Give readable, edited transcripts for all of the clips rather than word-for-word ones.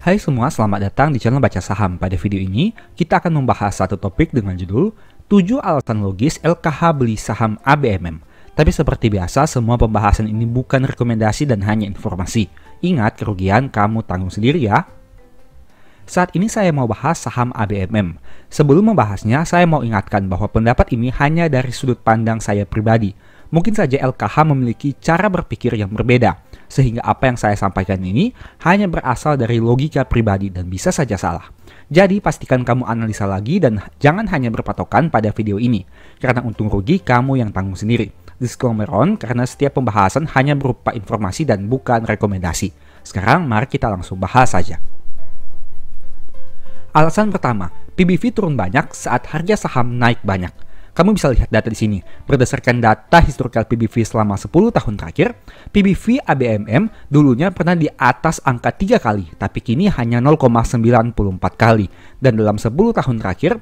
Hai semua, selamat datang di channel Baca Saham. Pada video ini, kita akan membahas satu topik dengan judul 7 alasan logis LKH beli saham ABMM. Tapi seperti biasa, semua pembahasan ini bukan rekomendasi dan hanya informasi. Ingat, kerugian kamu tanggung sendiri ya. Saat ini saya mau bahas saham ABMM. Sebelum membahasnya, saya mau ingatkan bahwa pendapat ini hanya dari sudut pandang saya pribadi. Mungkin saja LKH memiliki cara berpikir yang berbeda, sehingga apa yang saya sampaikan ini hanya berasal dari logika pribadi dan bisa saja salah. Jadi pastikan kamu analisa lagi dan jangan hanya berpatokan pada video ini, karena untung rugi kamu yang tanggung sendiri. Disclaimer on, karena setiap pembahasan hanya berupa informasi dan bukan rekomendasi. Sekarang mari kita langsung bahas saja. Alasan pertama, PBV turun banyak saat harga saham naik banyak. Kamu bisa lihat data di sini. Berdasarkan data historical PBV selama 10 tahun terakhir, PBV ABMM dulunya pernah di atas angka 3 kali, tapi kini hanya 0,94 kali. Dan dalam 10 tahun terakhir,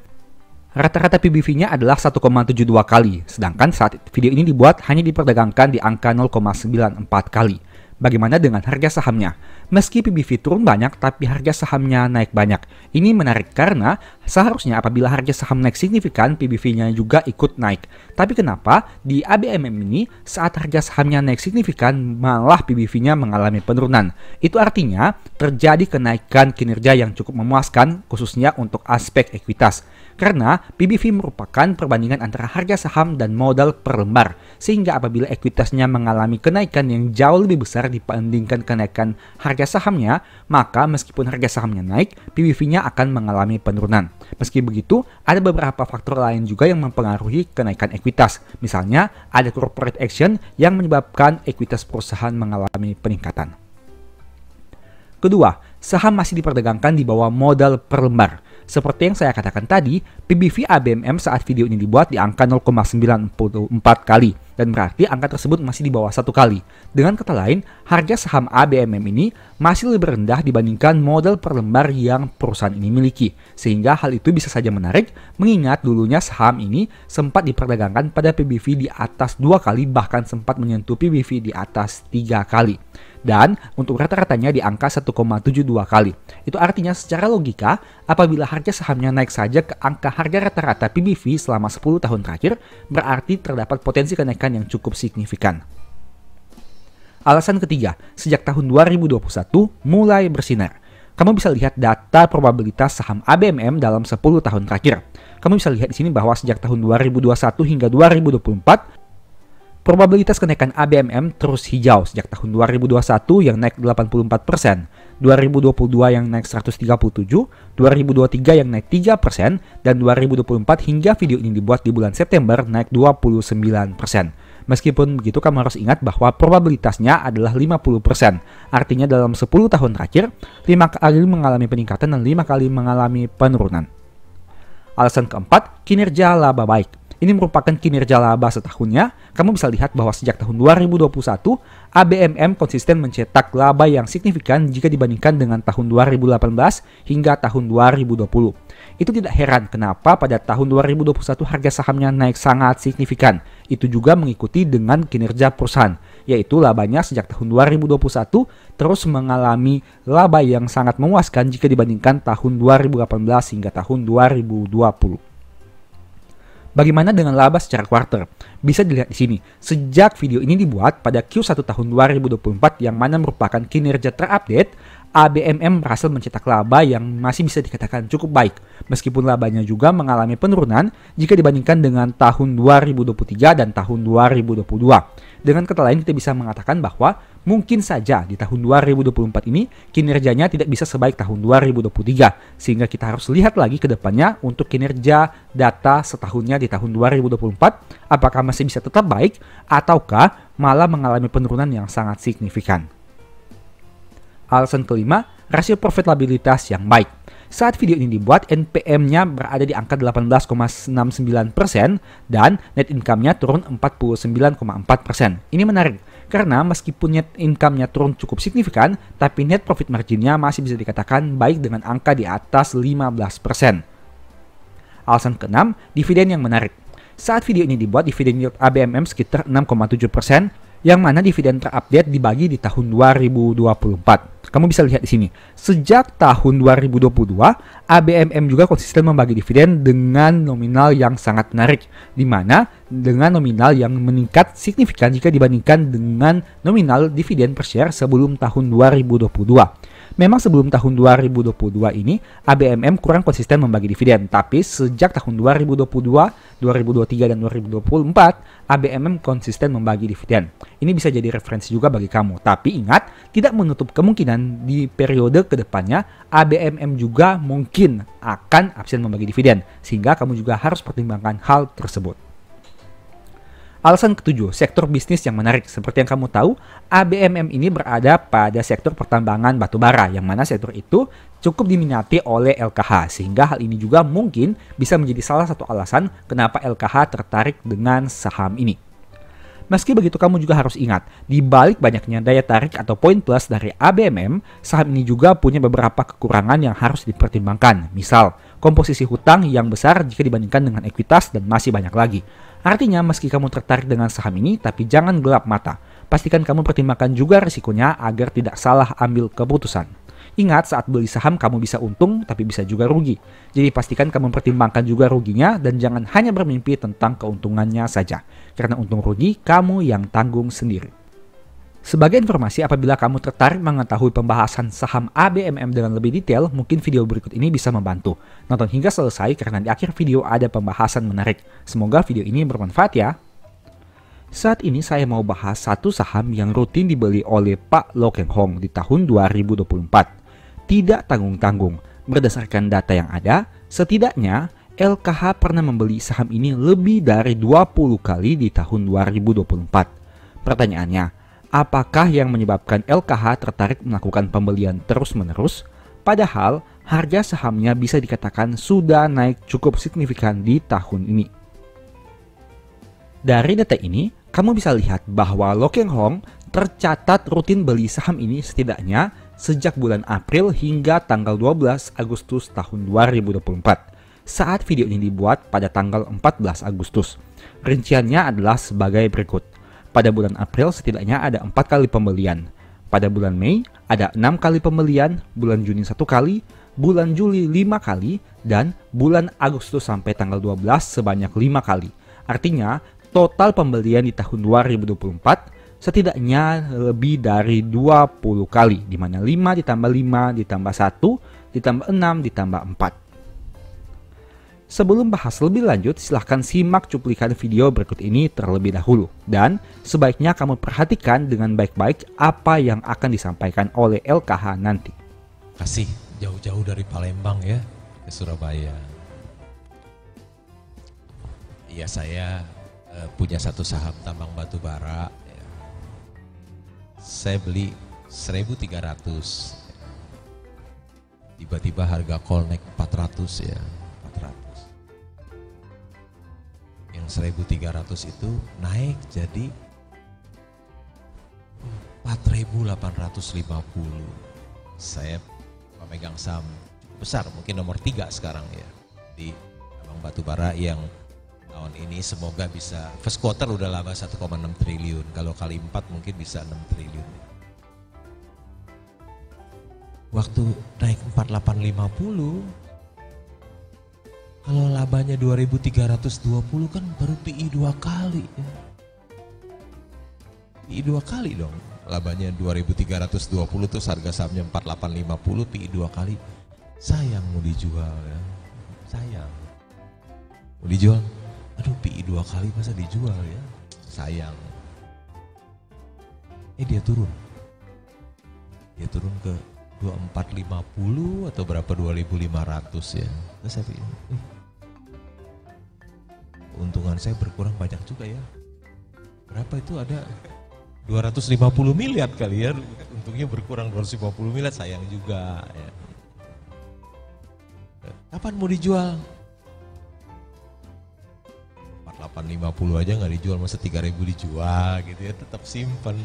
rata-rata PBV-nya adalah 1,72 kali, sedangkan saat video ini dibuat hanya diperdagangkan di angka 0,94 kali. Bagaimana dengan harga sahamnya? Meski PBV turun banyak, tapi harga sahamnya naik banyak. Ini menarik karena seharusnya apabila harga saham naik signifikan, PBV-nya juga ikut naik. Tapi kenapa di ABMM ini saat harga sahamnya naik signifikan, malah PBV-nya mengalami penurunan? Itu artinya terjadi kenaikan kinerja yang cukup memuaskan, khususnya untuk aspek ekuitas. Karena PBV merupakan perbandingan antara harga saham dan modal per lembar, sehingga apabila ekuitasnya mengalami kenaikan yang jauh lebih besar dibandingkan kenaikan harga sahamnya, maka meskipun harga sahamnya naik, PBV-nya akan mengalami penurunan. Meski begitu, ada beberapa faktor lain juga yang mempengaruhi kenaikan ekuitas. Misalnya, ada corporate action yang menyebabkan ekuitas perusahaan mengalami peningkatan. Kedua, saham masih diperdagangkan di bawah modal per lembar. Seperti yang saya katakan tadi, PBV ABMM saat video ini dibuat di angka 0,94 kali, dan berarti angka tersebut masih di bawah 1 kali. Dengan kata lain, harga saham ABMM ini masih lebih rendah dibandingkan modal per lembar yang perusahaan ini miliki. Sehingga hal itu bisa saja menarik, mengingat dulunya saham ini sempat diperdagangkan pada PBV di atas 2 kali, bahkan sempat menyentuh PBV di atas 3 kali. Dan untuk rata-ratanya di angka 1,72 kali. Itu artinya secara logika, apabila harga sahamnya naik saja ke angka harga rata-rata PBV selama 10 tahun terakhir, berarti terdapat potensi kenaikan yang cukup signifikan. Alasan ketiga, sejak tahun 2021 mulai bersinar. Kamu bisa lihat data probabilitas saham ABMM dalam 10 tahun terakhir. Kamu bisa lihat di sini bahwa sejak tahun 2021 hingga 2024, probabilitas kenaikan ABMM terus hijau sejak tahun 2021 yang naik 84%, 2022 yang naik 137%, 2023 yang naik 3%, dan 2024 hingga video ini dibuat di bulan September naik 29%. Meskipun begitu, kamu harus ingat bahwa probabilitasnya adalah 50%. Artinya dalam 10 tahun terakhir, 5 kali mengalami peningkatan dan 5 kali mengalami penurunan. Alasan keempat, kinerja laba baik. Ini merupakan kinerja laba setahunnya. Kamu bisa lihat bahwa sejak tahun 2021, ABMM konsisten mencetak laba yang signifikan jika dibandingkan dengan tahun 2018 hingga tahun 2020. Itu tidak heran kenapa pada tahun 2021 harga sahamnya naik sangat signifikan. Itu juga mengikuti dengan kinerja perusahaan, yaitu labanya sejak tahun 2021 terus mengalami laba yang sangat memuaskan jika dibandingkan tahun 2018 hingga tahun 2020. Bagaimana dengan laba secara kuartal? Bisa dilihat di sini. Sejak video ini dibuat pada Q1 tahun 2024 yang mana merupakan kinerja terupdate, ABMM berhasil mencetak laba yang masih bisa dikatakan cukup baik. Meskipun labanya juga mengalami penurunan jika dibandingkan dengan tahun 2023 dan tahun 2022. Dengan kata lain, kita bisa mengatakan bahwa mungkin saja di tahun 2024 ini kinerjanya tidak bisa sebaik tahun 2023. Sehingga kita harus lihat lagi ke depannya untuk kinerja data setahunnya di tahun 2024. Apakah masih bisa tetap baik ataukah malah mengalami penurunan yang sangat signifikan. Alasan kelima, rasio profitabilitas yang baik. Saat video ini dibuat, NPM-nya berada di angka 18,69% dan net income-nya turun 49,4%. Ini menarik, karena meskipun net income-nya turun cukup signifikan, tapi net profit margin-nya masih bisa dikatakan baik dengan angka di atas 15%. Alasan keenam, dividen yang menarik. Saat video ini dibuat, dividen yield ABMM sekitar 6,7%, yang mana dividen terupdate dibagi di tahun 2024. Kamu bisa lihat di sini. Sejak tahun 2022, ABMM juga konsisten membagi dividen dengan nominal yang sangat menarik, di mana dengan nominal yang meningkat signifikan jika dibandingkan dengan nominal dividen per share sebelum tahun 2022. Memang sebelum tahun 2022 ini, ABMM kurang konsisten membagi dividen, tapi sejak tahun 2022, 2023, dan 2024, ABMM konsisten membagi dividen. Ini bisa jadi referensi juga bagi kamu, tapi ingat, tidak menutup kemungkinan di periode kedepannya, ABMM juga mungkin akan absen membagi dividen, sehingga kamu juga harus pertimbangkan hal tersebut. Alasan ketujuh, sektor bisnis yang menarik. Seperti yang kamu tahu, ABMM ini berada pada sektor pertambangan batubara, yang mana sektor itu cukup diminati oleh LKH, sehingga hal ini juga mungkin bisa menjadi salah satu alasan kenapa LKH tertarik dengan saham ini. Meski begitu, kamu juga harus ingat, di balik banyaknya daya tarik atau poin plus dari ABMM, saham ini juga punya beberapa kekurangan yang harus dipertimbangkan. Misal, komposisi hutang yang besar jika dibandingkan dengan ekuitas dan masih banyak lagi. Artinya, meski kamu tertarik dengan saham ini, tapi jangan gelap mata. Pastikan kamu pertimbangkan juga risikonya agar tidak salah ambil keputusan. Ingat, saat beli saham kamu bisa untung, tapi bisa juga rugi. Jadi pastikan kamu pertimbangkan juga ruginya dan jangan hanya bermimpi tentang keuntungannya saja. Karena untung rugi, kamu yang tanggung sendiri. Sebagai informasi, apabila kamu tertarik mengetahui pembahasan saham ABMM dengan lebih detail, mungkin video berikut ini bisa membantu. Nonton hingga selesai karena di akhir video ada pembahasan menarik. Semoga video ini bermanfaat ya. Saat ini saya mau bahas satu saham yang rutin dibeli oleh Pak Lo Keng Hong di tahun 2024. Tidak tanggung-tanggung, berdasarkan data yang ada, setidaknya LKH pernah membeli saham ini lebih dari 20 kali di tahun 2024. Pertanyaannya, apakah yang menyebabkan LKH tertarik melakukan pembelian terus-menerus? Padahal harga sahamnya bisa dikatakan sudah naik cukup signifikan di tahun ini. Dari data ini, kamu bisa lihat bahwa Lo Keng Hong tercatat rutin beli saham ini setidaknya sejak bulan April hingga tanggal 12 Agustus tahun 2024. Saat video ini dibuat pada tanggal 14 Agustus. Rinciannya adalah sebagai berikut. Pada bulan April setidaknya ada 4 kali pembelian. Pada bulan Mei ada 6 kali pembelian, bulan Juni 1 kali, bulan Juli 5 kali, dan bulan Agustus sampai tanggal 12 sebanyak 5 kali. Artinya, total pembelian di tahun 2024 setidaknya lebih dari 20 kali, di mana 5 ditambah 5 ditambah 1 ditambah 6 ditambah 4. Sebelum bahas lebih lanjut, silahkan simak cuplikan video berikut ini terlebih dahulu. Dan sebaiknya kamu perhatikan dengan baik-baik apa yang akan disampaikan oleh LKH nanti. Kasih jauh-jauh dari Palembang ya, ke Surabaya. Iya, saya punya satu saham tambang batu bara. Ya. Saya beli 1.300. Tiba-tiba harga call naik 400 ya. 1.300 itu naik jadi 4.850. Saya memegang saham besar, mungkin nomor 3 sekarang ya di tambang batubara yang tahun ini semoga bisa first quarter udah laba 1,6 triliun. Kalau kali 4 mungkin bisa 6 triliun. Waktu naik 4.850, kalau labanya 2.320 kan baru PI 2 kali ya. PI 2 kali dong. Labanya 2.320 terus harga sahamnya 4.850, PI 2 kali. Sayang mau dijual ya. Sayang. Mau dijual? Aduh, PI 2 kali masa dijual ya. Sayang. Dia turun. Dia turun ke 2450 atau berapa 2500 ya. Terus saya pikir, keuntungan saya berkurang banyak juga ya. Berapa itu ada 250 miliar kali ya. Untungnya berkurang 250 miliar, sayang juga ya. Kapan mau dijual? 4.850 aja nggak dijual, masa 3.000 dijual gitu ya. Tetap simpen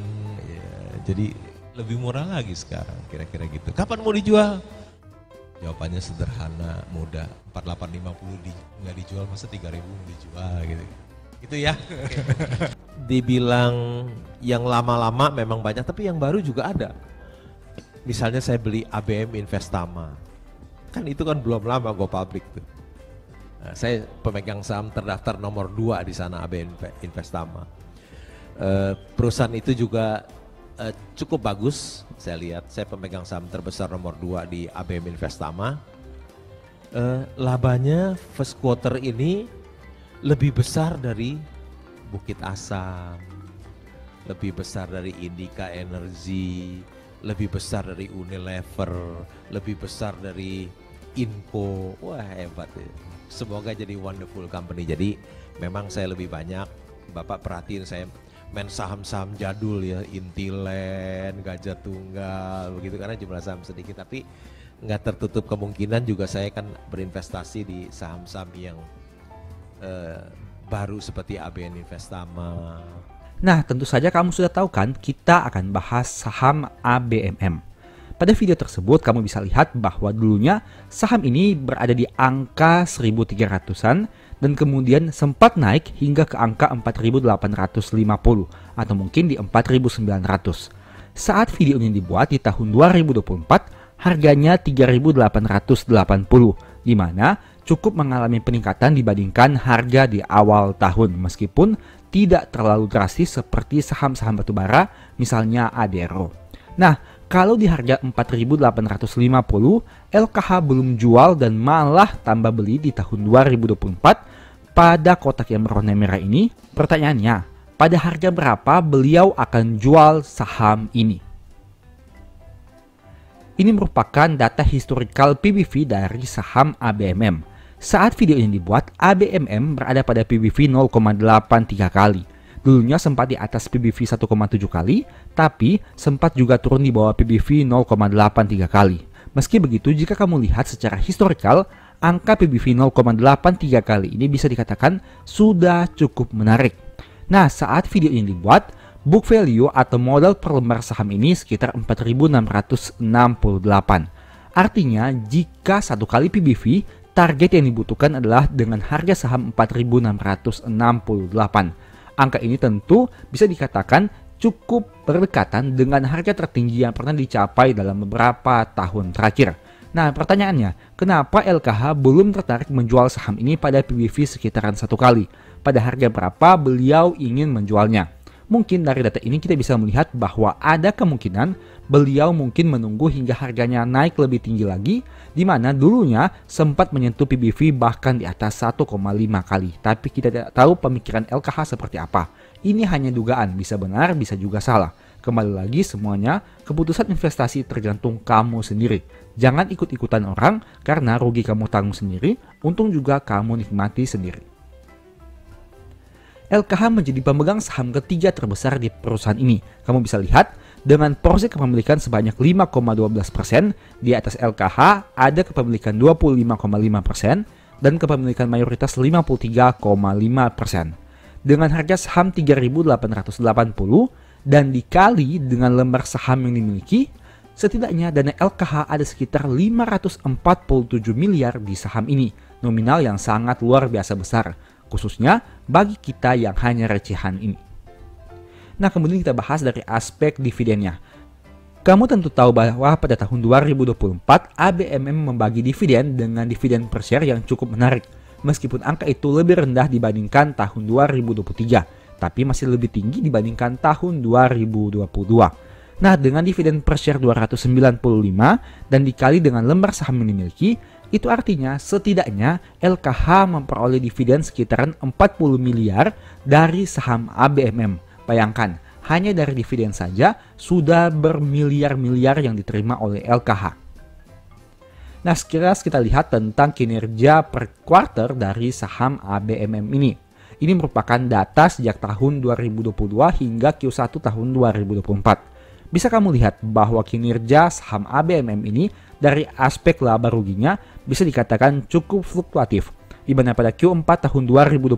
ya. Jadi lebih murah lagi sekarang, kira-kira gitu. Kapan mau dijual? Jawabannya sederhana, mudah. 4.850 nggak dijual, masa 3.000 dijual gitu. Gitu ya. Dibilang yang lama-lama memang banyak, tapi yang baru juga ada. Misalnya saya beli ABM Investama, kan itu kan belum lama go public tuh. Nah, saya pemegang saham terdaftar nomor 2 di sana ABM Investama. Perusahaan itu juga cukup bagus, saya lihat. Saya pemegang saham terbesar nomor 2 di ABM Investama. Labanya first quarter ini lebih besar dari Bukit Asam, lebih besar dari Indika Energy, lebih besar dari Unilever, lebih besar dari Inco. Wah, hebat ya. Semoga jadi wonderful company. Jadi memang saya lebih banyak, Bapak perhatiin saya main saham-saham jadul ya, Intiland, Gajah Tunggal, begitu, karena jumlah saham sedikit. Tapi nggak tertutup kemungkinan juga saya kan berinvestasi di saham-saham yang baru seperti ABN Investama. Nah, tentu saja kamu sudah tahu kan, kita akan bahas saham ABMM. Pada video tersebut kamu bisa lihat bahwa dulunya saham ini berada di angka 1.300-an dan kemudian sempat naik hingga ke angka 4.850 atau mungkin di 4.900. Saat video ini dibuat di tahun 2024, harganya 3.880, di mana cukup mengalami peningkatan dibandingkan harga di awal tahun, meskipun tidak terlalu drastis seperti saham-saham batubara, misalnya Adero. Nah, kalau di harga 4.850, LKH belum jual dan malah tambah beli di tahun 2024 pada kotak yang berwarna merah ini. Pertanyaannya, pada harga berapa beliau akan jual saham ini? Ini merupakan data historical PBV dari saham ABMM. Saat video ini dibuat, ABMM berada pada PBV 0,83 kali. Dulunya sempat di atas PBV 1,7 kali, tapi sempat juga turun di bawah PBV 0,83 kali. Meski begitu, jika kamu lihat secara historical, angka PBV 0,83 kali ini bisa dikatakan sudah cukup menarik. Nah, saat video ini dibuat, book value atau modal per lembar saham ini sekitar 4.668. Artinya, jika satu kali PBV, target yang dibutuhkan adalah dengan harga saham 4.668. Angka ini tentu bisa dikatakan cukup berdekatan dengan harga tertinggi yang pernah dicapai dalam beberapa tahun terakhir. Nah, pertanyaannya, kenapa LKH belum tertarik menjual saham ini pada PBV sekitaran satu kali? Pada harga berapa beliau ingin menjualnya? Mungkin dari data ini kita bisa melihat bahwa ada kemungkinan beliau mungkin menunggu hingga harganya naik lebih tinggi lagi, di mana dulunya sempat menyentuh PBV bahkan di atas 1,5 kali. Tapi kita tidak tahu pemikiran LKH seperti apa. Ini hanya dugaan, bisa benar, bisa juga salah. Kembali lagi semuanya, keputusan investasi tergantung kamu sendiri. Jangan ikut-ikutan orang, karena rugi kamu tanggung sendiri, untung juga kamu nikmati sendiri. LKH menjadi pemegang saham ketiga terbesar di perusahaan ini. Kamu bisa lihat, dengan porsi kepemilikan sebanyak 5,12%, di atas LKH ada kepemilikan 25,5% dan kepemilikan mayoritas 53,5%. Dengan harga saham 3.880 dan dikali dengan lembar saham yang dimiliki, setidaknya dana LKH ada sekitar 547 miliar di saham ini, nominal yang sangat luar biasa besar, khususnya bagi kita yang hanya recehan ini. Nah, kemudian kita bahas dari aspek dividennya. Kamu tentu tahu bahwa pada tahun 2024 ABMM membagi dividen dengan dividen per share yang cukup menarik. Meskipun angka itu lebih rendah dibandingkan tahun 2023, tapi masih lebih tinggi dibandingkan tahun 2022. Nah, dengan dividen per share 295 dan dikali dengan lembar saham yang dimiliki, itu artinya setidaknya LKH memperoleh dividen sekitaran 40 miliar dari saham ABMM. Bayangkan, hanya dari dividen saja sudah bermiliar-miliar yang diterima oleh LKH. Nah, sekilas kita lihat tentang kinerja per quarter dari saham ABMM ini. Ini merupakan data sejak tahun 2022 hingga Q1 tahun 2024. Bisa kamu lihat bahwa kinerja saham ABMM ini dari aspek laba ruginya bisa dikatakan cukup fluktuatif, di mana pada Q4 tahun 2022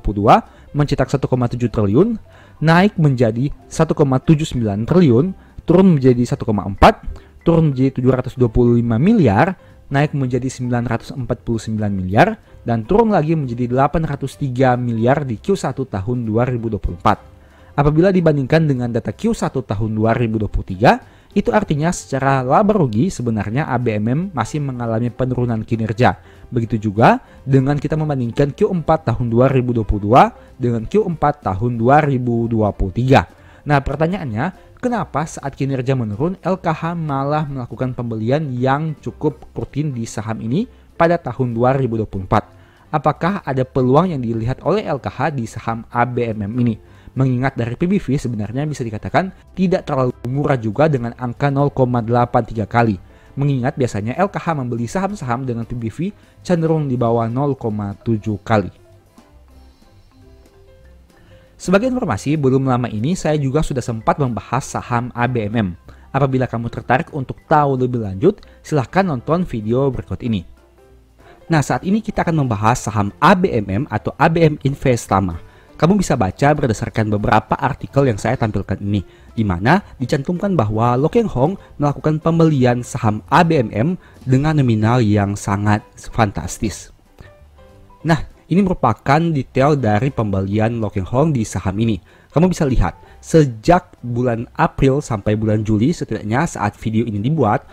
mencetak 1,7 triliun, naik menjadi 1,79 triliun, turun menjadi 1,4, turun menjadi 725 miliar, naik menjadi 949 miliar, dan turun lagi menjadi 803 miliar di Q1 tahun 2024. Apabila dibandingkan dengan data Q1 tahun 2023, itu artinya secara laba rugi sebenarnya ABMM masih mengalami penurunan kinerja. Begitu juga dengan kita membandingkan Q4 tahun 2022 dengan Q4 tahun 2023. Nah, pertanyaannya, kenapa saat kinerja menurun LKH malah melakukan pembelian yang cukup rutin di saham ini pada tahun 2024? Apakah ada peluang yang dilihat oleh LKH di saham ABMM ini? Mengingat dari PBV sebenarnya bisa dikatakan tidak terlalu murah juga dengan angka 0,83 kali. Mengingat biasanya LKH membeli saham-saham dengan PBV cenderung di bawah 0,7 kali. Sebagai informasi, belum lama ini saya juga sudah sempat membahas saham ABMM. Apabila kamu tertarik untuk tahu lebih lanjut, silahkan nonton video berikut ini. Nah, saat ini kita akan membahas saham ABMM atau ABM Investama. Kamu bisa baca berdasarkan beberapa artikel yang saya tampilkan ini, di mana dicantumkan bahwa Lo Keng Hong melakukan pembelian saham ABMM dengan nominal yang sangat fantastis. Nah, ini merupakan detail dari pembelian Lo Keng Hong di saham ini. Kamu bisa lihat, sejak bulan April sampai bulan Juli setidaknya saat video ini dibuat,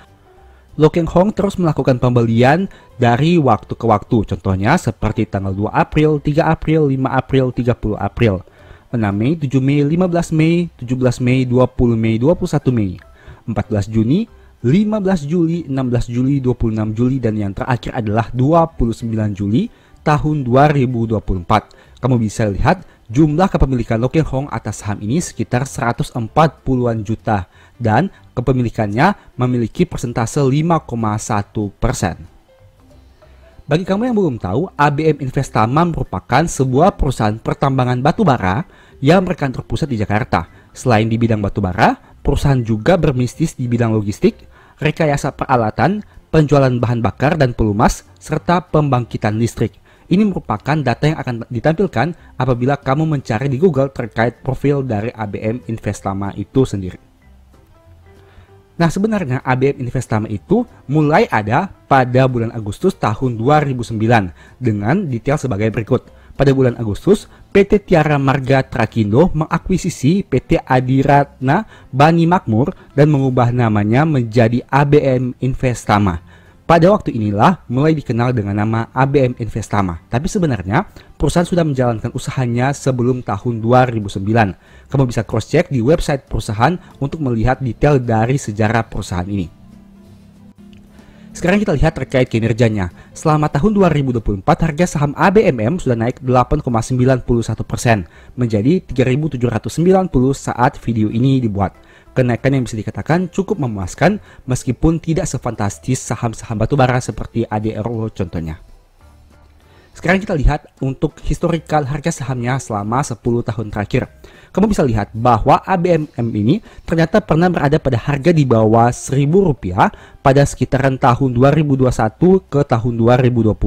Lo Keng Hong terus melakukan pembelian dari waktu ke waktu. Contohnya seperti tanggal 2 April, 3 April, 5 April, 30 April, 6 Mei, 7 Mei, 15 Mei, 17 Mei, 20 Mei, 21 Mei, 14 Juni, 15 Juli, 16 Juli, 26 Juli, dan yang terakhir adalah 29 Juli tahun 2024. Kamu bisa lihat jumlah kepemilikan Lo Keng Hong atas saham ini sekitar 140-an juta dan kepemilikannya memiliki persentase 5,1%. Bagi kamu yang belum tahu, ABM Investama merupakan sebuah perusahaan pertambangan batubara yang berkantor pusat di Jakarta. Selain di bidang batubara, perusahaan juga berbisnis di bidang logistik, rekayasa peralatan, penjualan bahan bakar dan pelumas, serta pembangkitan listrik. Ini merupakan data yang akan ditampilkan apabila kamu mencari di Google terkait profil dari ABM Investama itu sendiri. Nah, sebenarnya ABM Investama itu mulai ada pada bulan Agustus tahun 2009 dengan detail sebagai berikut. Pada bulan Agustus, PT Tiara Marga Trakindo mengakuisisi PT Adiratna Bani Makmur dan mengubah namanya menjadi ABM Investama. Pada waktu inilah mulai dikenal dengan nama ABM Investama. Tapi sebenarnya perusahaan sudah menjalankan usahanya sebelum tahun 2009. Kamu bisa cross-check di website perusahaan untuk melihat detail dari sejarah perusahaan ini. Sekarang kita lihat terkait kinerjanya. Selama tahun 2024, harga saham ABMM sudah naik 8,91% menjadi 3.790 saat video ini dibuat. Kenaikan yang bisa dikatakan cukup memuaskan meskipun tidak sefantastis saham-saham batubara seperti ADRO contohnya. Sekarang kita lihat untuk historikal harga sahamnya selama 10 tahun terakhir. Kamu bisa lihat bahwa ABMM ini ternyata pernah berada pada harga di bawah Rp1.000 pada sekitaran tahun 2021 ke tahun 2022.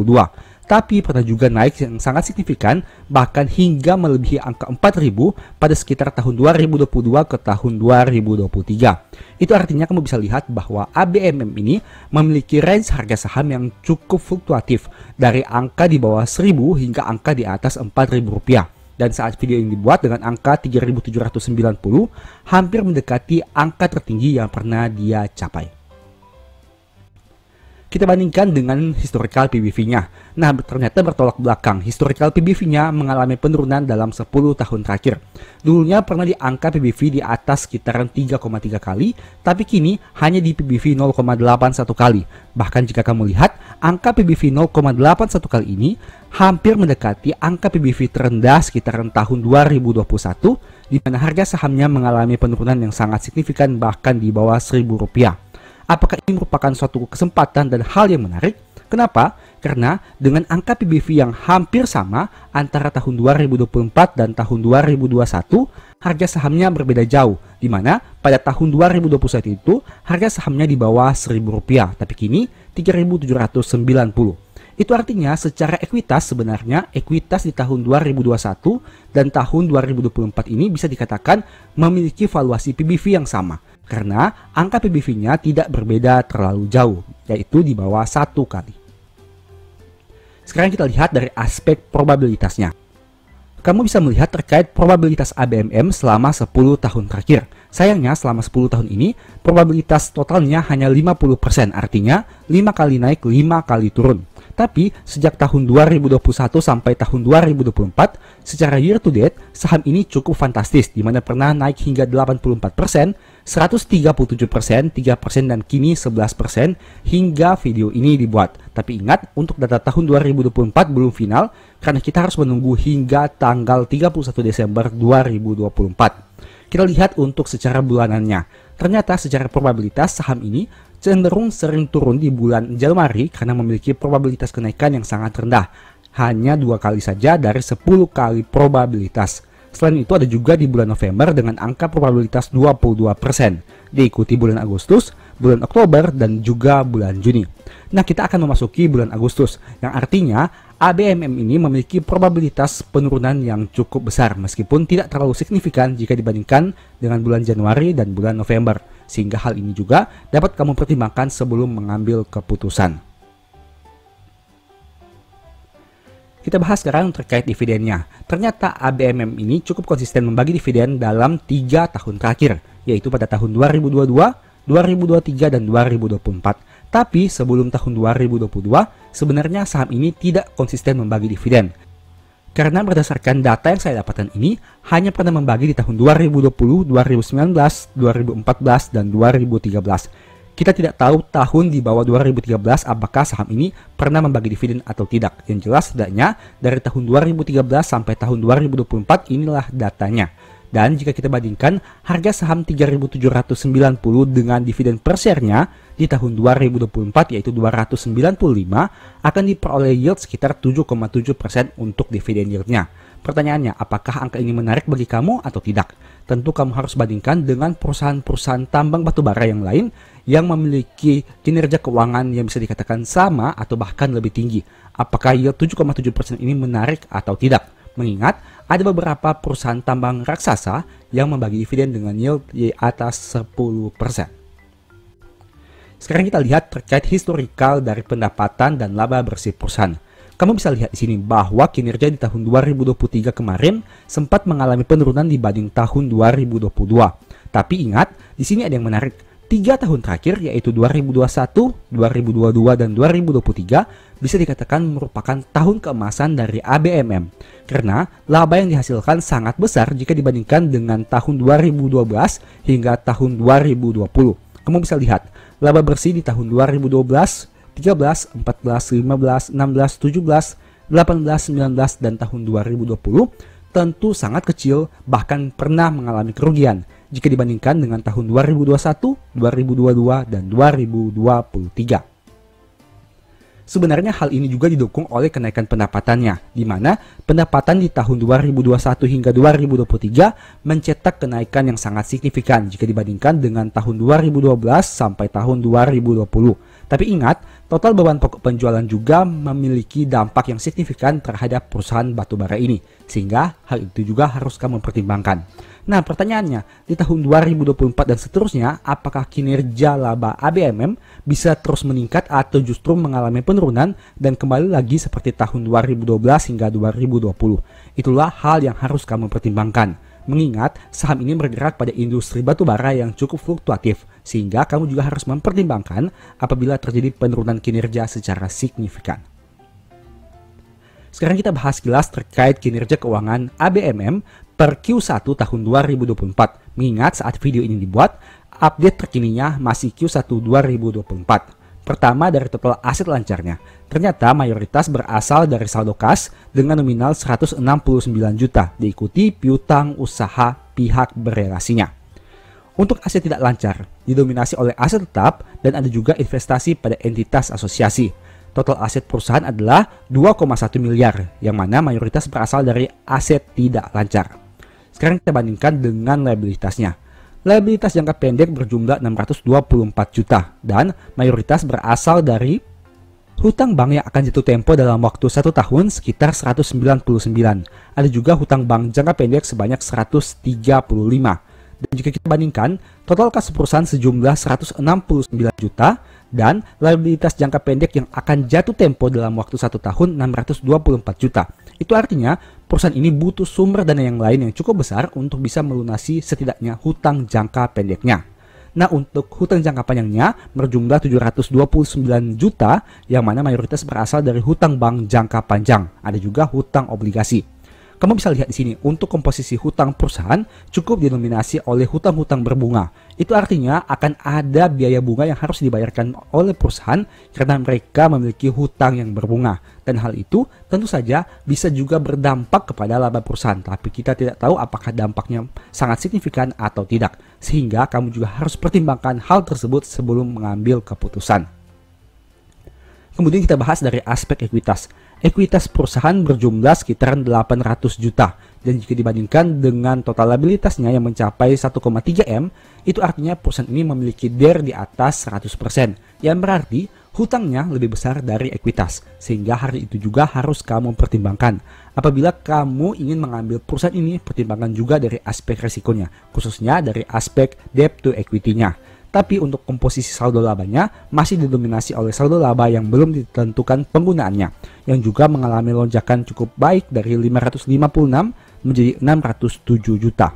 Tapi pernah juga naik yang sangat signifikan bahkan hingga melebihi angka 4.000 pada sekitar tahun 2022 ke tahun 2023. Itu artinya kamu bisa lihat bahwa ABMM ini memiliki range harga saham yang cukup fluktuatif dari angka di bawah 1.000 hingga angka di atas Rp4.000. Dan saat video ini dibuat dengan angka 3.790 hampir mendekati angka tertinggi yang pernah dia capai. Kita bandingkan dengan historical PBV-nya. Nah, ternyata bertolak belakang. Historical PBV-nya mengalami penurunan dalam 10 tahun terakhir. Dulunya pernah di angka PBV di atas sekitaran 3,3 kali, tapi kini hanya di PBV 0,81 kali. Bahkan jika kamu lihat, angka PBV 0,81 kali ini hampir mendekati angka PBV terendah sekitaran tahun 2021, di mana harga sahamnya mengalami penurunan yang sangat signifikan bahkan di bawah Rp1.000. Apakah ini merupakan suatu kesempatan dan hal yang menarik? Kenapa? Karena dengan angka PBV yang hampir sama antara tahun 2024 dan tahun 2021, harga sahamnya berbeda jauh, di mana pada tahun 2021 itu harga sahamnya di bawah Rp1.000, tapi kini 3.790. Itu artinya secara ekuitas sebenarnya ekuitas di tahun 2021 dan tahun 2024 ini bisa dikatakan memiliki valuasi PBV yang sama. Karena angka PBV-nya tidak berbeda terlalu jauh, yaitu di bawah 1 kali. Sekarang kita lihat dari aspek probabilitasnya. Kamu bisa melihat terkait probabilitas ABMM selama 10 tahun terakhir. Sayangnya selama 10 tahun ini, probabilitas totalnya hanya 50%, artinya 5 kali naik, 5 kali turun. Tapi sejak tahun 2021 sampai tahun 2024, secara year to date, saham ini cukup fantastis, di mana pernah naik hingga 84%, 137%, 3%, dan kini 11% hingga video ini dibuat. Tapi ingat, untuk data tahun 2024 belum final, karena kita harus menunggu hingga tanggal 31 Desember 2024. Kita lihat untuk secara bulanannya. Ternyata secara probabilitas saham ini cenderung sering turun di bulan Januari karena memiliki probabilitas kenaikan yang sangat rendah. Hanya 2 kali saja dari 10 kali probabilitas. Selain itu ada juga di bulan November dengan angka probabilitas 22%. Diikuti bulan Agustus, bulan Oktober, dan juga bulan Juni. Nah, kita akan memasuki bulan Agustus, yang artinya ABMM ini memiliki probabilitas penurunan yang cukup besar meskipun tidak terlalu signifikan jika dibandingkan dengan bulan Januari dan bulan November. Sehingga hal ini juga dapat kamu pertimbangkan sebelum mengambil keputusan. Kita bahas sekarang terkait dividennya. Ternyata ABMM ini cukup konsisten membagi dividen dalam 3 tahun terakhir, yaitu pada tahun 2022, 2023, dan 2024. Tapi sebelum tahun 2022, sebenarnya saham ini tidak konsisten membagi dividen. Karena berdasarkan data yang saya dapatkan ini, hanya pernah membagi di tahun 2020, 2019, 2014, dan 2013. Kita tidak tahu tahun di bawah 2013 apakah saham ini pernah membagi dividen atau tidak. Yang jelas setidaknya dari tahun 2013 sampai tahun 2024 inilah datanya. Dan jika kita bandingkan harga saham 3.790 dengan dividen per share-nya di tahun 2024 yaitu 295 akan diperoleh yield sekitar 7,7% untuk dividen yield-nya. Pertanyaannya, apakah angka ini menarik bagi kamu atau tidak? Tentu kamu harus bandingkan dengan perusahaan-perusahaan tambang batubara yang lain yang memiliki kinerja keuangan yang bisa dikatakan sama atau bahkan lebih tinggi. Apakah yield 7,7% ini menarik atau tidak? Mengingat ada beberapa perusahaan tambang raksasa yang membagi dividen dengan yield di atas 10%. Sekarang kita lihat terkait historikal dari pendapatan dan laba bersih perusahaan. Kamu bisa lihat di sini bahwa kinerja di tahun 2023 kemarin sempat mengalami penurunan dibanding tahun 2022. Tapi ingat, di sini ada yang menarik. 3 tahun terakhir yaitu 2021, 2022, dan 2023 bisa dikatakan merupakan tahun keemasan dari ABMM. Karena laba yang dihasilkan sangat besar jika dibandingkan dengan tahun 2012 hingga tahun 2020. Kamu bisa lihat, laba bersih di tahun 2012, 13, 14, 15, 16, 17, 18, 19, dan tahun 2020 tentu sangat kecil, bahkan pernah mengalami kerugian jika dibandingkan dengan tahun 2021, 2022, dan 2023. Sebenarnya hal ini juga didukung oleh kenaikan pendapatannya, di mana pendapatan di tahun 2021 hingga 2023 mencetak kenaikan yang sangat signifikan jika dibandingkan dengan tahun 2012 sampai tahun 2020. Tapi ingat, total beban pokok penjualan juga memiliki dampak yang signifikan terhadap perusahaan batubara ini, sehingga hal itu juga harus kamu pertimbangkan. Nah, pertanyaannya, di tahun 2024 dan seterusnya, apakah kinerja laba ABMM bisa terus meningkat atau justru mengalami penurunan dan kembali lagi seperti tahun 2012 hingga 2020? Itulah hal yang harus kamu pertimbangkan. Mengingat saham ini bergerak pada industri batubara yang cukup fluktuatif, sehingga kamu juga harus mempertimbangkan apabila terjadi penurunan kinerja secara signifikan. Sekarang kita bahas kilas terkait kinerja keuangan ABMM per Q1 tahun 2024. Mengingat saat video ini dibuat, update terkininya masih Q1 2024. Pertama dari total aset lancarnya. Ternyata mayoritas berasal dari saldo kas dengan nominal 169 juta, diikuti piutang usaha pihak berelasinya. Untuk aset tidak lancar, didominasi oleh aset tetap dan ada juga investasi pada entitas asosiasi. Total aset perusahaan adalah 2,1 miliar, yang mana mayoritas berasal dari aset tidak lancar. Sekarang kita bandingkan dengan liabilitasnya. Liabilitas jangka pendek berjumlah 624 juta dan mayoritas berasal dari Hutang bank yang akan jatuh tempo dalam waktu 1 tahun sekitar 199. Ada juga hutang bank jangka pendek sebanyak 135. Dan jika kita bandingkan, total kas perusahaan sejumlah 169 juta dan liabilitas jangka pendek yang akan jatuh tempo dalam waktu 1 tahun 624 juta. Itu artinya perusahaan ini butuh sumber dana yang lain yang cukup besar untuk bisa melunasi setidaknya hutang jangka pendeknya. Nah, untuk hutang jangka panjangnya berjumlah 729 juta yang mana mayoritas berasal dari hutang bank jangka panjang. Ada juga hutang obligasi. Kamu bisa lihat di sini, untuk komposisi hutang perusahaan cukup didominasi oleh hutang-hutang berbunga. Itu artinya akan ada biaya bunga yang harus dibayarkan oleh perusahaan karena mereka memiliki hutang yang berbunga. Dan hal itu tentu saja bisa juga berdampak kepada laba perusahaan, tapi kita tidak tahu apakah dampaknya sangat signifikan atau tidak. Sehingga kamu juga harus pertimbangkan hal tersebut sebelum mengambil keputusan. Kemudian kita bahas dari aspek ekuitas. Ekuitas perusahaan berjumlah sekitaran 800 juta. Dan jika dibandingkan dengan total liabilitasnya yang mencapai 1,3 M, itu artinya perusahaan ini memiliki DER di atas 100%. Yang berarti hutangnya lebih besar dari ekuitas. Sehingga hal itu juga harus kamu pertimbangkan. Apabila kamu ingin mengambil perusahaan ini, pertimbangkan juga dari aspek resikonya. Khususnya dari aspek debt to equity-nya. Tapi untuk komposisi saldo labanya masih didominasi oleh saldo laba yang belum ditentukan penggunaannya, yang juga mengalami lonjakan cukup baik dari 556 menjadi 607 juta.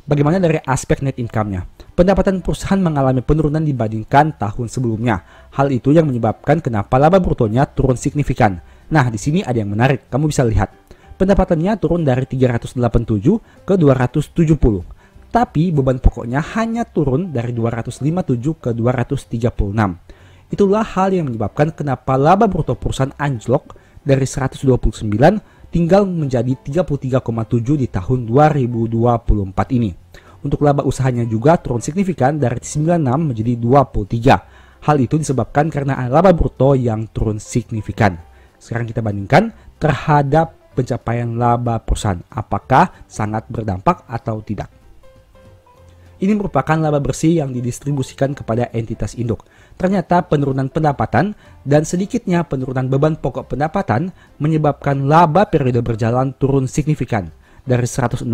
Bagaimana dari aspek net income-nya? Pendapatan perusahaan mengalami penurunan dibandingkan tahun sebelumnya. Hal itu yang menyebabkan kenapa laba brutonya turun signifikan. Nah, di sini ada yang menarik, kamu bisa lihat. Pendapatannya turun dari 387 ke 270. Tapi beban pokoknya hanya turun dari 257 ke 236. Itulah hal yang menyebabkan kenapa laba bruto perusahaan anjlok dari 129 tinggal menjadi 33,7 di tahun 2024 ini. Untuk laba usahanya juga turun signifikan dari 96 menjadi 23. Hal itu disebabkan karena laba bruto yang turun signifikan. Sekarang kita bandingkan terhadap pencapaian laba perusahaan. Apakah sangat berdampak atau tidak? Ini merupakan laba bersih yang didistribusikan kepada entitas induk. Ternyata penurunan pendapatan dan sedikitnya penurunan beban pokok pendapatan menyebabkan laba periode berjalan turun signifikan. Dari 106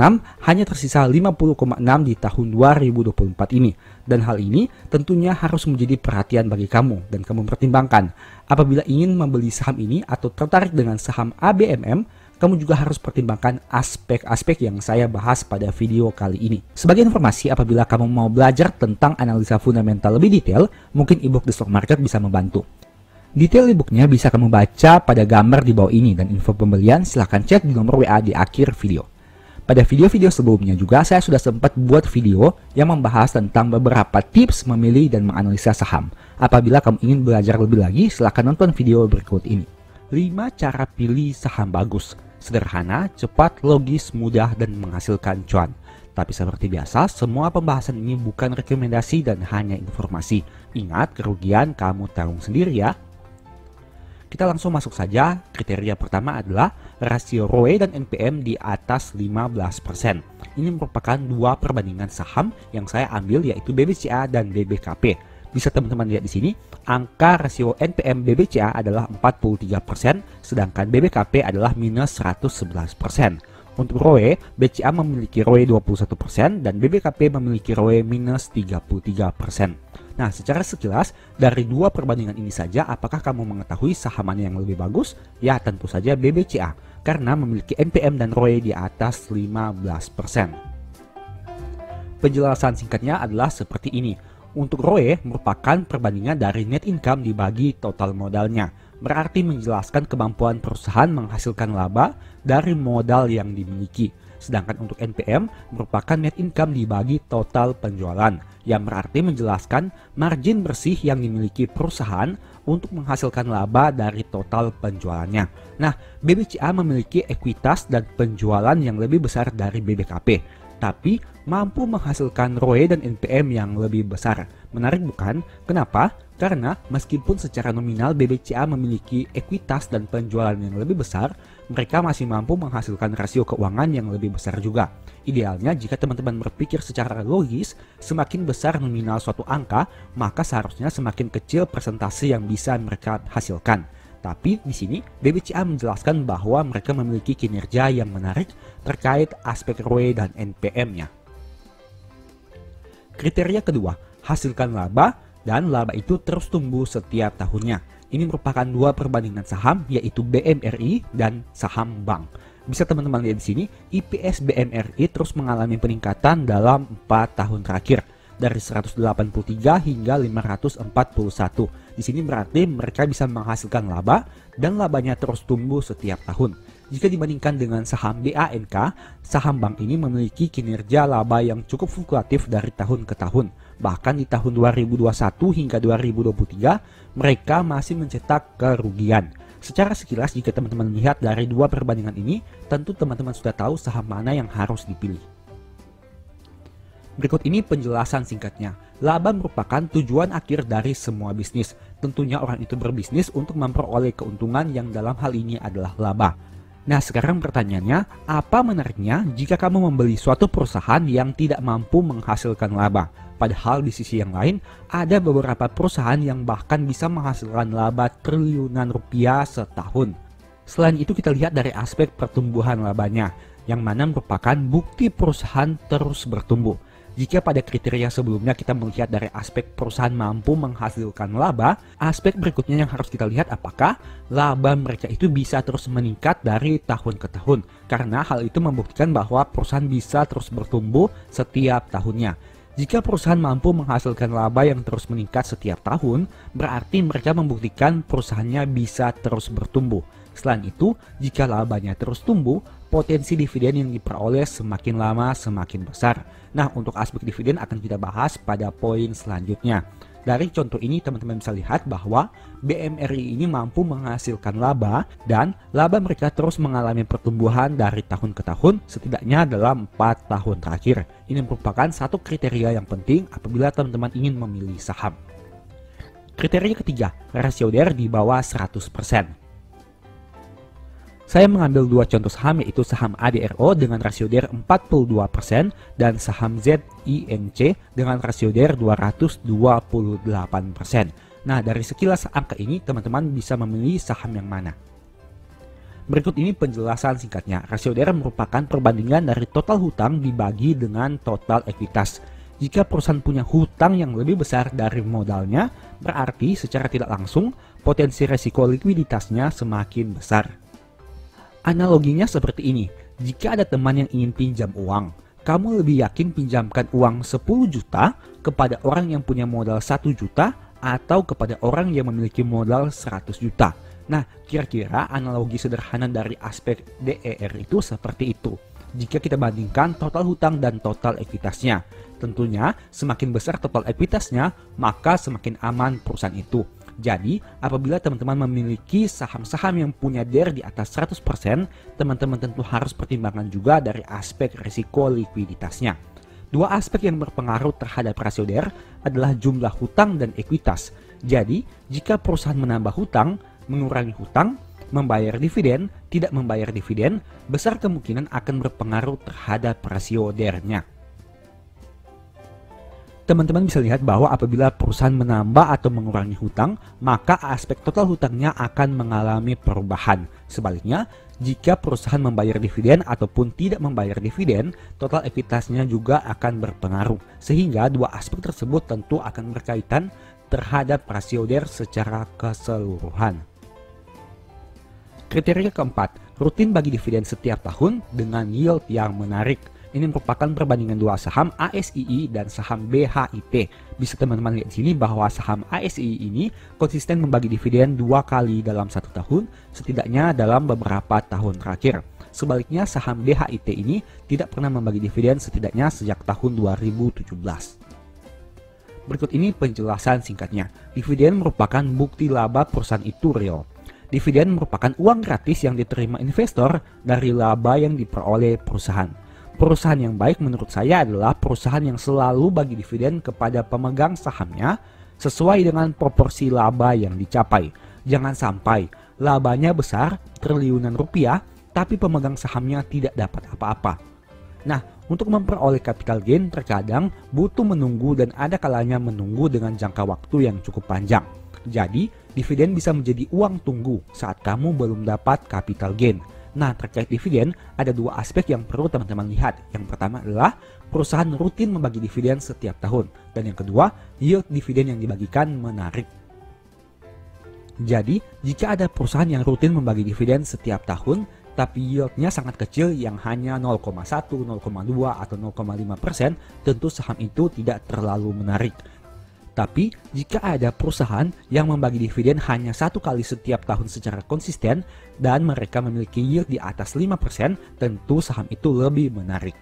hanya tersisa 50,6 di tahun 2024 ini. Dan hal ini tentunya harus menjadi perhatian bagi kamu dan kamu pertimbangkan. Apabila ingin membeli saham ini atau tertarik dengan saham ABMM, kamu juga harus pertimbangkan aspek-aspek yang saya bahas pada video kali ini. Sebagai informasi, apabila kamu mau belajar tentang analisa fundamental lebih detail, mungkin ebook The Stock Market bisa membantu. Detail ebooknya bisa kamu baca pada gambar di bawah ini, dan info pembelian silahkan cek di nomor WA di akhir video. Pada video-video sebelumnya juga saya sudah sempat buat video yang membahas tentang beberapa tips memilih dan menganalisa saham. Apabila kamu ingin belajar lebih lagi, silahkan nonton video berikut ini. 5 cara pilih saham bagus. Sederhana, cepat, logis, mudah, dan menghasilkan cuan. Tapi seperti biasa, semua pembahasan ini bukan rekomendasi dan hanya informasi. Ingat, kerugian kamu tanggung sendiri ya. Kita langsung masuk saja. Kriteria pertama adalah rasio ROE dan NPM di atas 15%. Ini merupakan dua perbandingan saham yang saya ambil, yaitu BBCA dan BBKP. Bisa teman-teman lihat di sini, angka rasio NPM BBCA adalah 43%, sedangkan BBKP adalah minus 111%. Untuk ROE, BCA memiliki ROE 21% dan BBKP memiliki ROE minus 33%. Nah, secara sekilas, dari dua perbandingan ini saja, apakah kamu mengetahui saham mana yang lebih bagus? Ya, tentu saja BBCA, karena memiliki NPM dan ROE di atas 15%. Penjelasan singkatnya adalah seperti ini. Untuk ROE merupakan perbandingan dari net income dibagi total modalnya. Berarti menjelaskan kemampuan perusahaan menghasilkan laba dari modal yang dimiliki. Sedangkan untuk NPM merupakan net income dibagi total penjualan, yang berarti menjelaskan margin bersih yang dimiliki perusahaan untuk menghasilkan laba dari total penjualannya. Nah, BBCA memiliki ekuitas dan penjualan yang lebih besar dari BBKP, tapi mampu menghasilkan ROE dan NPM yang lebih besar. Menarik bukan? Kenapa? Karena meskipun secara nominal BBCA memiliki ekuitas dan penjualan yang lebih besar, mereka masih mampu menghasilkan rasio keuangan yang lebih besar juga. Idealnya jika teman-teman berpikir secara logis, semakin besar nominal suatu angka, maka seharusnya semakin kecil persentase yang bisa mereka hasilkan. Tapi di sini BBCA menjelaskan bahwa mereka memiliki kinerja yang menarik terkait aspek ROE dan NPM-nya. Kriteria kedua, hasilkan laba dan laba itu terus tumbuh setiap tahunnya. Ini merupakan dua perbandingan saham, yaitu BMRI dan saham bank. Bisa teman-teman lihat di sini, EPS BMRI terus mengalami peningkatan dalam 4 tahun terakhir dari 183 hingga 541. Di sini berarti mereka bisa menghasilkan laba dan labanya terus tumbuh setiap tahun. Jika dibandingkan dengan saham BANK, saham bank ini memiliki kinerja laba yang cukup fluktuatif dari tahun ke tahun. Bahkan di tahun 2021 hingga 2023, mereka masih mencetak kerugian. Secara sekilas jika teman-teman lihat dari dua perbandingan ini, tentu teman-teman sudah tahu saham mana yang harus dipilih. Berikut ini penjelasan singkatnya. Laba merupakan tujuan akhir dari semua bisnis. Tentunya orang itu berbisnis untuk memperoleh keuntungan yang dalam hal ini adalah laba. Nah sekarang pertanyaannya, apa menariknya jika kamu membeli suatu perusahaan yang tidak mampu menghasilkan laba? Padahal di sisi yang lain, ada beberapa perusahaan yang bahkan bisa menghasilkan laba triliunan rupiah setahun. Selain itu kita lihat dari aspek pertumbuhan labanya, yang mana merupakan bukti perusahaan terus bertumbuh. Jika pada kriteria sebelumnya kita melihat dari aspek perusahaan mampu menghasilkan laba, aspek berikutnya yang harus kita lihat apakah laba mereka itu bisa terus meningkat dari tahun ke tahun. Karena hal itu membuktikan bahwa perusahaan bisa terus bertumbuh setiap tahunnya. Jika perusahaan mampu menghasilkan laba yang terus meningkat setiap tahun, berarti mereka membuktikan perusahaannya bisa terus bertumbuh. Selain itu, jika labanya terus tumbuh, potensi dividen yang diperoleh semakin lama semakin besar. Nah, untuk aspek dividen akan kita bahas pada poin selanjutnya. Dari contoh ini teman-teman bisa lihat bahwa BMRI ini mampu menghasilkan laba dan laba mereka terus mengalami pertumbuhan dari tahun ke tahun setidaknya dalam 4 tahun terakhir. Ini merupakan satu kriteria yang penting apabila teman-teman ingin memilih saham. Kriteria ketiga, rasio DER di bawah 100%. Saya mengambil dua contoh saham yaitu saham ADRO dengan rasio DER 42% dan saham ZINC dengan rasio DER 228%. Nah dari sekilas angka ini teman-teman bisa memilih saham yang mana. Berikut ini penjelasan singkatnya. Rasio DER merupakan perbandingan dari total hutang dibagi dengan total ekuitas. Jika perusahaan punya hutang yang lebih besar dari modalnya, berarti secara tidak langsung potensi resiko likuiditasnya semakin besar. Analoginya seperti ini, jika ada teman yang ingin pinjam uang, kamu lebih yakin pinjamkan uang 10 juta kepada orang yang punya modal 1 juta atau kepada orang yang memiliki modal 100 juta. Nah, kira-kira analogi sederhana dari aspek DER itu seperti itu. Jika kita bandingkan total hutang dan total ekuitasnya, tentunya semakin besar total ekuitasnya, maka semakin aman perusahaan itu. Jadi, apabila teman-teman memiliki saham-saham yang punya DER di atas 100%, teman-teman tentu harus pertimbangkan juga dari aspek risiko likuiditasnya. Dua aspek yang berpengaruh terhadap rasio DER adalah jumlah hutang dan ekuitas. Jadi, jika perusahaan menambah hutang, mengurangi hutang, membayar dividen, tidak membayar dividen, besar kemungkinan akan berpengaruh terhadap rasio DER-nya. Teman-teman bisa lihat bahwa apabila perusahaan menambah atau mengurangi hutang, maka aspek total hutangnya akan mengalami perubahan. Sebaliknya, jika perusahaan membayar dividen ataupun tidak membayar dividen, total ekuitasnya juga akan berpengaruh. Sehingga dua aspek tersebut tentu akan berkaitan terhadap rasio DER secara keseluruhan. Kriteria keempat, rutin bagi dividen setiap tahun dengan yield yang menarik. Ini merupakan perbandingan dua saham ASII dan saham BHIT. Bisa teman-teman lihat di sini bahwa saham ASII ini konsisten membagi dividen 2 kali dalam 1 tahun, setidaknya dalam beberapa tahun terakhir. Sebaliknya saham BHIT ini tidak pernah membagi dividen setidaknya sejak tahun 2017. Berikut ini penjelasan singkatnya. Dividen merupakan bukti laba perusahaan itu real. Dividen merupakan uang gratis yang diterima investor dari laba yang diperoleh perusahaan. Perusahaan yang baik menurut saya adalah perusahaan yang selalu bagi dividen kepada pemegang sahamnya sesuai dengan proporsi laba yang dicapai. Jangan sampai labanya besar, triliunan rupiah, tapi pemegang sahamnya tidak dapat apa-apa. Nah, untuk memperoleh capital gain terkadang butuh menunggu dan ada kalanya menunggu dengan jangka waktu yang cukup panjang. Jadi, dividen bisa menjadi uang tunggu saat kamu belum dapat capital gain. Nah, terkait dividen, ada dua aspek yang perlu teman-teman lihat. Yang pertama adalah perusahaan rutin membagi dividen setiap tahun. Dan yang kedua, yield dividen yang dibagikan menarik. Jadi, jika ada perusahaan yang rutin membagi dividen setiap tahun, tapi yieldnya sangat kecil yang hanya 0,1, 0,2, atau 0,5%, tentu saham itu tidak terlalu menarik. Tapi, jika ada perusahaan yang membagi dividen hanya satu kali setiap tahun secara konsisten dan mereka memiliki yield di atas 5%, tentu saham itu lebih menarik.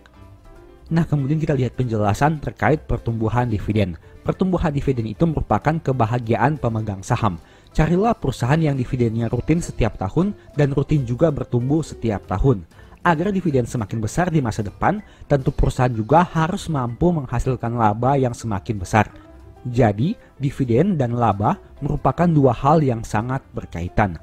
Nah, kemudian kita lihat penjelasan terkait pertumbuhan dividen. Pertumbuhan dividen itu merupakan kebahagiaan pemegang saham. Carilah perusahaan yang dividennya rutin setiap tahun dan rutin juga bertumbuh setiap tahun. Agar dividen semakin besar di masa depan, tentu perusahaan juga harus mampu menghasilkan laba yang semakin besar. Jadi, dividen dan laba merupakan dua hal yang sangat berkaitan.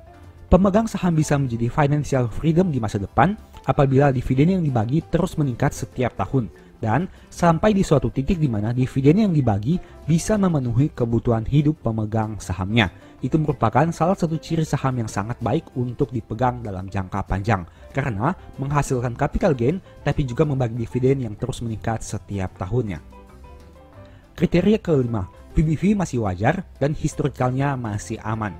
Pemegang saham bisa menjadi financial freedom di masa depan apabila dividen yang dibagi terus meningkat setiap tahun dan sampai di suatu titik di mana dividen yang dibagi bisa memenuhi kebutuhan hidup pemegang sahamnya. Itu merupakan salah satu ciri saham yang sangat baik untuk dipegang dalam jangka panjang karena menghasilkan capital gain tapi juga membagi dividen yang terus meningkat setiap tahunnya. Kriteria kelima, PBV masih wajar dan historikalnya masih aman.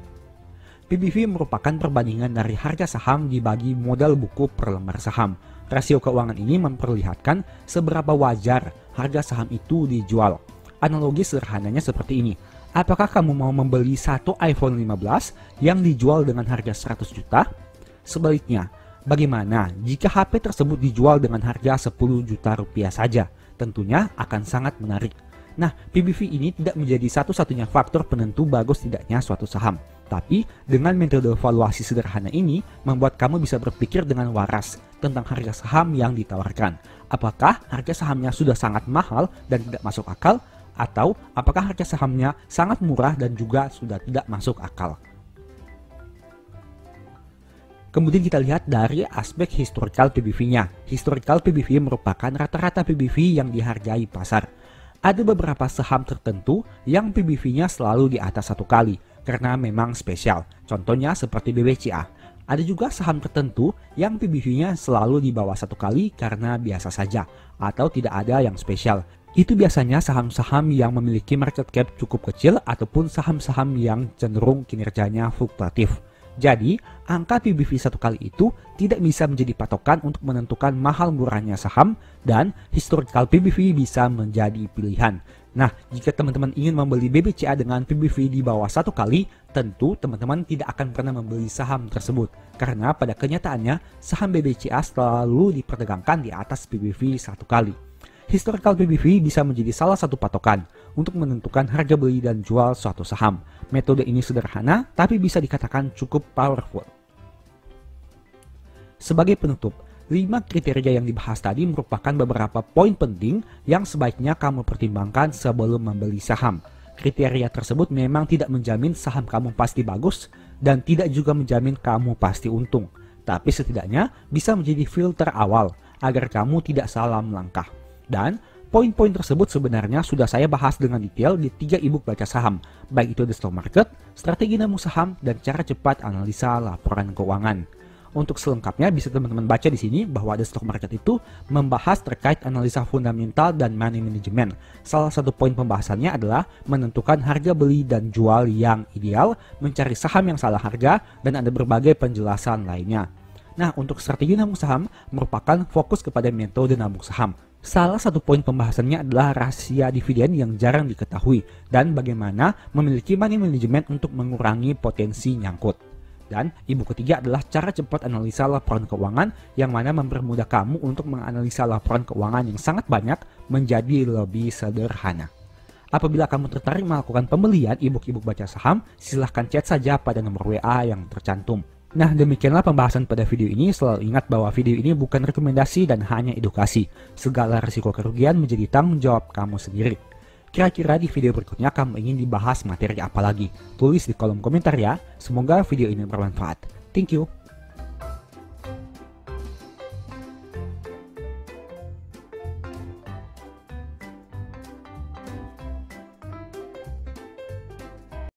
PBV merupakan perbandingan dari harga saham dibagi modal buku per lembar saham. Rasio keuangan ini memperlihatkan seberapa wajar harga saham itu dijual. Analogi sederhananya seperti ini. Apakah kamu mau membeli satu iPhone 15 yang dijual dengan harga 100 juta? Sebaliknya, bagaimana jika HP tersebut dijual dengan harga 10 juta rupiah saja? Tentunya akan sangat menarik. Nah, PBV ini tidak menjadi satu-satunya faktor penentu bagus tidaknya suatu saham. Tapi, dengan metode valuasi sederhana ini, membuat kamu bisa berpikir dengan waras tentang harga saham yang ditawarkan. Apakah harga sahamnya sudah sangat mahal dan tidak masuk akal? Atau apakah harga sahamnya sangat murah dan juga sudah tidak masuk akal? Kemudian kita lihat dari aspek historical PBV-nya. Historical PBV merupakan rata-rata PBV yang dihargai pasar. Ada beberapa saham tertentu yang PBV-nya selalu di atas satu kali karena memang spesial. Contohnya seperti BBCA. Ada juga saham tertentu yang PBV-nya selalu di bawah satu kali karena biasa saja atau tidak ada yang spesial. Itu biasanya saham-saham yang memiliki market cap cukup kecil ataupun saham-saham yang cenderung kinerjanya fluktuatif. Jadi, angka PBV satu kali itu tidak bisa menjadi patokan untuk menentukan mahal murahnya saham dan historical PBV bisa menjadi pilihan. Nah, jika teman-teman ingin membeli BBCA dengan PBV di bawah satu kali, tentu teman-teman tidak akan pernah membeli saham tersebut. Karena pada kenyataannya, saham BBCA selalu diperdagangkan di atas PBV satu kali. Historical PBV bisa menjadi salah satu patokan untuk menentukan harga beli dan jual suatu saham. Metode ini sederhana, tapi bisa dikatakan cukup powerful. Sebagai penutup, 5 kriteria yang dibahas tadi merupakan beberapa poin penting yang sebaiknya kamu pertimbangkan sebelum membeli saham. Kriteria tersebut memang tidak menjamin saham kamu pasti bagus dan tidak juga menjamin kamu pasti untung. Tapi setidaknya bisa menjadi filter awal agar kamu tidak salah melangkah. Dan poin-poin tersebut sebenarnya sudah saya bahas dengan detail di 3 ebook baca saham, baik itu The Stock Market, Strategi Nabung Saham, dan Cara Cepat Analisa Laporan Keuangan. Untuk selengkapnya bisa teman-teman baca di sini bahwa The Stock Market itu membahas terkait analisa fundamental dan money management. Salah satu poin pembahasannya adalah menentukan harga beli dan jual yang ideal, mencari saham yang salah harga, dan ada berbagai penjelasan lainnya. Nah, untuk strategi nabung saham merupakan fokus kepada metode nabung saham. Salah satu poin pembahasannya adalah rahasia dividen yang jarang diketahui dan bagaimana memiliki money management untuk mengurangi potensi nyangkut. Dan ibu ketiga adalah cara cepat analisa laporan keuangan yang mana mempermudah kamu untuk menganalisa laporan keuangan yang sangat banyak menjadi lebih sederhana. Apabila kamu tertarik melakukan pembelian ebook-ebook baca saham, silahkan chat saja pada nomor WA yang tercantum. Nah, demikianlah pembahasan pada video ini. Selalu ingat bahwa video ini bukan rekomendasi dan hanya edukasi. Segala risiko kerugian menjadi tanggung jawab kamu sendiri. Kira-kira di video berikutnya kamu ingin dibahas materi apa lagi? Tulis di kolom komentar ya. Semoga video ini bermanfaat. Thank you.